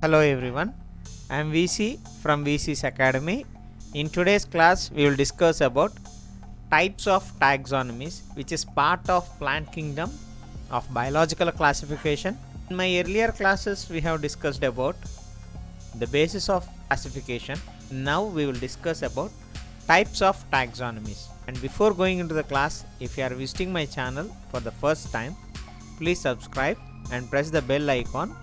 Hello everyone, I am VC from VC's Academy. In today's class, we will discuss about types of taxonomies, which is part of plant kingdom of biological classification. In my earlier classes, we have discussed about the basis of classification. Now we will discuss about types of taxonomies. And before going into the class, if you are visiting my channel for the first time, please subscribe and press the bell icon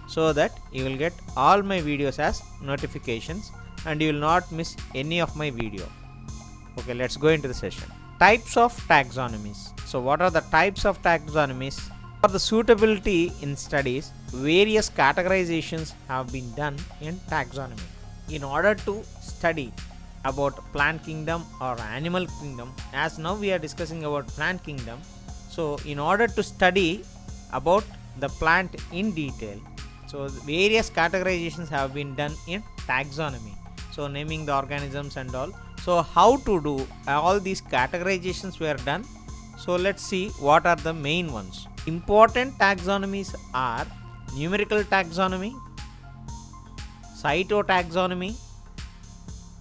so that you will get all my videos as notifications and you will not miss any of my video. Okay, let's go into the session. Types of taxonomies. So what are the types of taxonomies? For the suitability in studies, various categorizations have been done in taxonomy. In order to study about plant kingdom or animal kingdom, as now we are discussing about plant kingdom, so in order to study about the plant in detail, so various categorizations have been done in taxonomy, so naming the organisms and all. So how to do all these categorizations were done? So let's see what are the main ones. Important taxonomies are numerical taxonomy, cytotaxonomy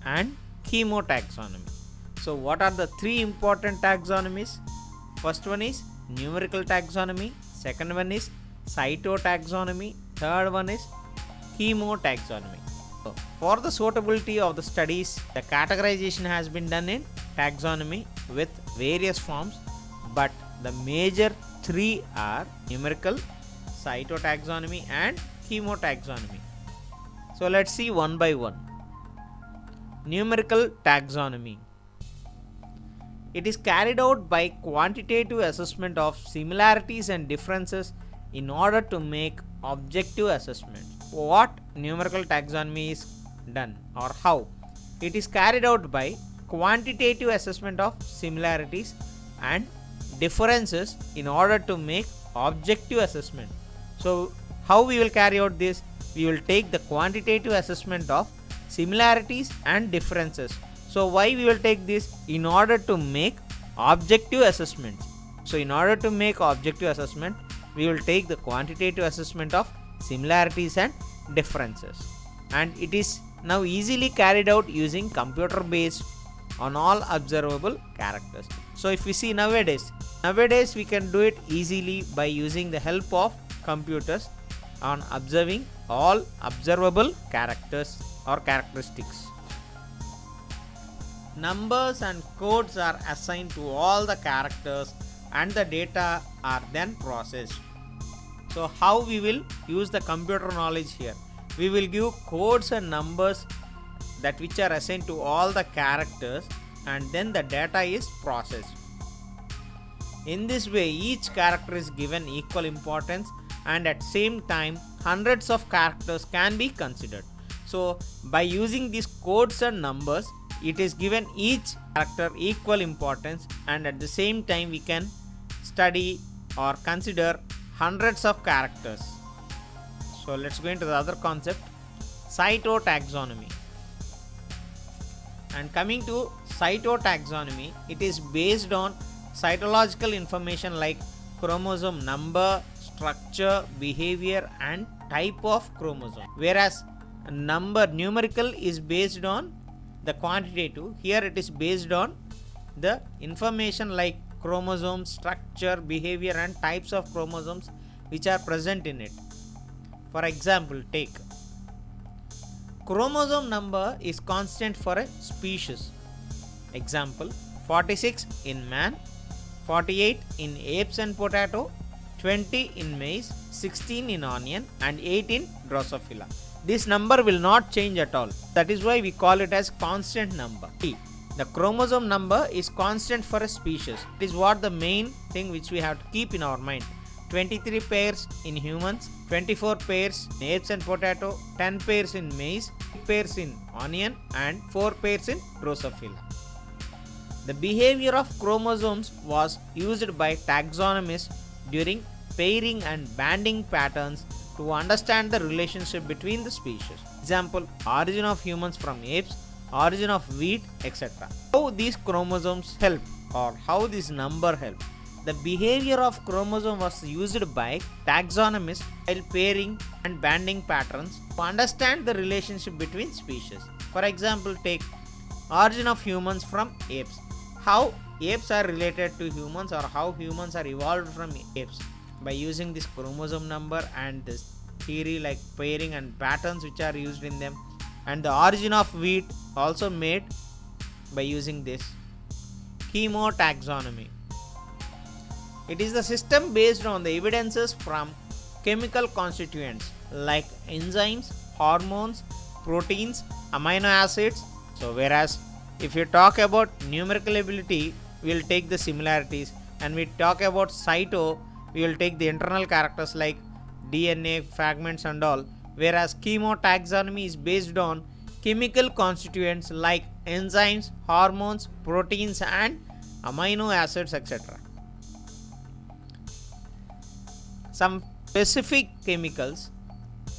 and chemotaxonomy. So what are the three important taxonomies? First one is numerical taxonomy, second one is cytotaxonomy, third one is chemotaxonomy. So for the suitability of the studies, the categorization has been done in taxonomy with various forms, but the major three are numerical, cytotaxonomy and chemotaxonomy. So let's see one by one. Numerical taxonomy. It is carried out by quantitative assessment of similarities and differences in order to make objective assessment. What numerical taxonomy is done or how? It is carried out by quantitative assessment of similarities and differences in order to make objective assessment. So how we will carry out this? We will take the quantitative assessment of similarities and differences. So why we will take this? In order to make objective assessments. So in order to make objective assessment, we will take the quantitative assessment of similarities and differences, and it is now easily carried out using computer based on all observable characters. So if we see nowadays we can do it easily by using the help of computers on observing all observable characters or characteristics. Numbers and codes are assigned to all the characters and the data are then processed. So how we will use the computer knowledge here? We will give codes and numbers that which are assigned to all the characters and then the data is processed. In this way, each character is given equal importance and at same time hundreds of characters can be considered. So by using these codes and numbers, it is given each character equal importance and at the same time we can study or consider hundreds of characters. So let's go into the other concept, cytotaxonomy. And coming to cytotaxonomy, it is based on cytological information like chromosome number, structure, behavior and type of chromosome, whereas numerical is based on the quantitative. Here it is based on the information like chromosome, structure, behavior and types of chromosomes which are present in it. For example, take chromosome number is constant for a species. Example, 46 in man, 48 in apes and potato, 20 in maize, 16 in onion and 8 in Drosophila. This number will not change at all. That is why we call it as constant number. The chromosome number is constant for a species. It is what the main thing which we have to keep in our mind. 23 pairs in humans, 24 pairs in apes and potato, 10 pairs in maize, 8 pairs in onion and 4 pairs in Drosophila. The behavior of chromosomes was used by taxonomists during pairing and banding patterns to understand the relationship between the species. Example, origin of humans from apes, origin of wheat, etc. How these chromosomes help or how this number help? The behavior of chromosome was used by taxonomists while pairing and banding patterns to understand the relationship between species. For example, take origin of humans from apes. How apes are related to humans, or how humans are evolved from apes, by using this chromosome number and this theory like pairing and patterns which are used in them. And the origin of wheat also made by using this chemotaxonomy. It is the system based on the evidences from chemical constituents like enzymes, hormones, proteins, amino acids. So whereas if you talk about numerical ability, we will take the similarities, and we talk about cyto, we will take the internal characters like DNA fragments and all, whereas chemotaxonomy is based on chemical constituents like enzymes, hormones, proteins and amino acids, etc. Some specific chemicals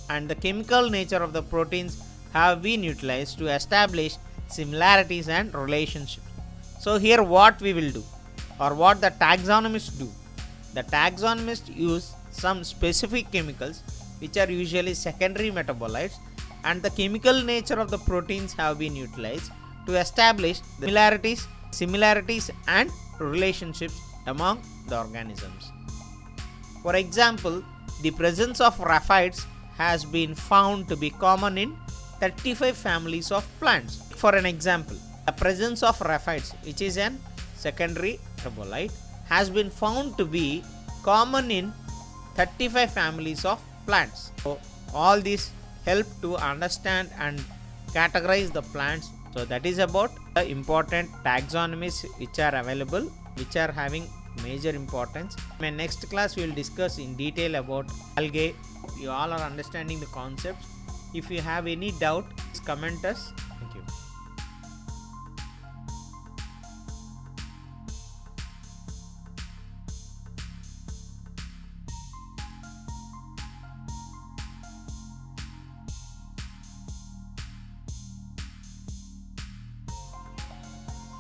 and the chemical nature of the proteins have been utilized to establish similarities and relationships. So here what we will do, or what the taxonomists do, the taxonomists use some specific chemicals which are usually secondary metabolites, and the chemical nature of the proteins have been utilized to establish the similarities and relationships among the organisms. For example, the presence of raphides has been found to be common in 35 families of plants. For an example, the presence of raphides, which is an secondary metabolite, has been found to be common in 35 families of plants. So all these help to understand and categorize the plants. So that is about the important taxonomies which are available, which are having major importance. In my next class we will discuss in detail about algae. You all are understanding the concepts. If you have any doubt, please comment us. Thank you.